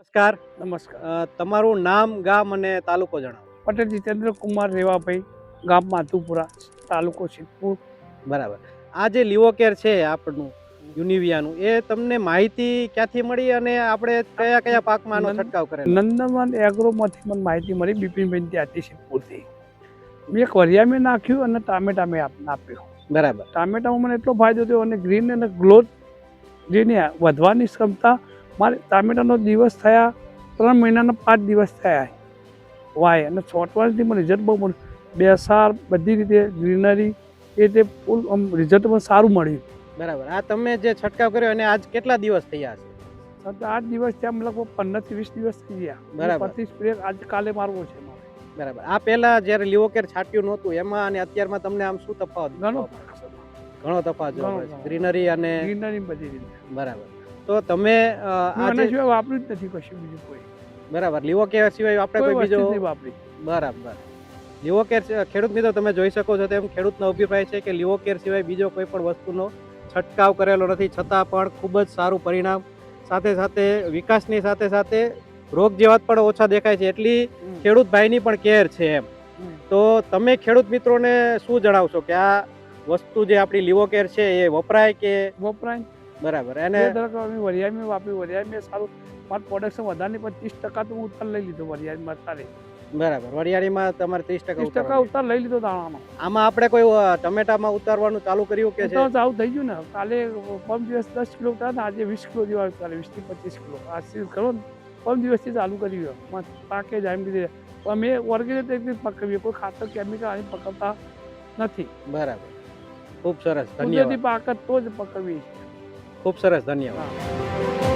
નમસ્કાર. નમસ્કાર. તમારું નામ, ગામ અને તાલુકો જણાવો. પટેલ જીતેન્દ્ર કુમાર રેવાભાઈ, ગામ માધુપુરા, તાલુકો સિદ્ધપુર. બરાબર. આ જે લીવોકેર છે આપણનું યુનિવિયાનું, એ તમને માહિતી ક્યાંથી મળી અને આપણે કયા કયા પાકમાં આનો છંટકાવ કરેલો? નંદનવન એગ્રોમાંથી મને માહિતી મળી, બિપિનભાઈ ત્યાંથી સિદ્ધપુરથી. મેં એક વરિયામાં નાખ્યું અને ટામેટા મેં નાખ્યું. બરાબર. ટામેટામાં મને એટલો ફાયદો થયો અને ગ્રીન અને ગ્રોથ જેને વધવાની ક્ષમતા, મારે ટામેટાનો દિવસ થયા 3 મહિનાના 5 દિવસ થયા વાય અને છોટવાથી મને રિઝલ્ટ બહુ મળ્યું. બેસાર બધી રીતે ગ્રીનરી એ તે ફૂલ રિઝલ્ટ પણ સારું મળ્યું. બરાબર. આ તમે જે છંટકાવ કર્યો અને આજ કેટલા દિવસ થયા છે? 8 દિવસ થયા, લગભગ 15 થી 20 દિવસ થઈ ગયા. બરાબર. પછી સ્પ્રે આજ કાલે મારવો છે મારે. બરાબર. આ પહેલા જ્યારે લીવોકેર છાંટ્યું નહોતું એમાં અને અત્યારમાં તમને આમ શું તફાવત? ઘણો ઘણો તફાવત જોવા મળે છે. ગ્રીનરી અને ગ્રીનરી બધી રીતે. બરાબર. તો તમે આના સિવાય વાપર્યું જ નથી કશું બીજું કોઈ. બરાબર. લીવોકેર સિવાય આપણે કોઈ બીજો નહીં વાપરી. બરાબર. લીવોકેર ખેડૂત મિત્રો તમે જોઈ શકો છો તેમ ખેડૂતનો અભિપ્રાય છે કે લીવોકેર સિવાય બીજો કોઈ પણ વસ્તુનો છંટકાવ કરેલો નથી, છતાં પણ ખૂબ જ સારું પરિણામ, સાથે સાથે વિકાસની સાથે સાથે રોગ જેવાત પણ ઓછા દેખાય છે. એટલી ખેડૂત ભાઈની પણ કેર છે એમ. તો તમે ખેડૂત મિત્રોને શું જણાવશો કે આ વસ્તુ જે આપણી લીવોકેર છે એ વપરાય કે? વપરાય. બરાબર. એને વરિયાળી વાપરી, વરિયાળી સારું મારું પ્રોડક્શન વધારે 25% તો હું ઉત્તર લઈ લીધો વરિયાળીમાં અત્યારે. બરાબર. વરિયાળીમાં તમારે 30% ઉત્તર લઈ લીધો દાણાનો. આમાં આપણે કોઈ ટમેટામાં ઉતારવાનું ચાલુ કર્યું કે છે? ચાલુ થઈ ગયું ને. કાલે પરમ દિવસ 10 કિલો ઉતાર્યા ને આજે 20 કિલો જેવા ઉતારે, 20 થી 25 કિલો. આજથી કરો ને પરમ દિવસથી ચાલુ કર્યું. પાકે જાય એમ કીધે અમે ઓર્ગેનિક પકવીએ, કોઈ ખાતર કેમિકલ આની પકવતા નથી. બરાબર. ખૂબ સરસ, કુદરતી ધન્યવાદ. પાક તો જ પકવીએ. ખૂબ સરસ, ધન્યવાદ.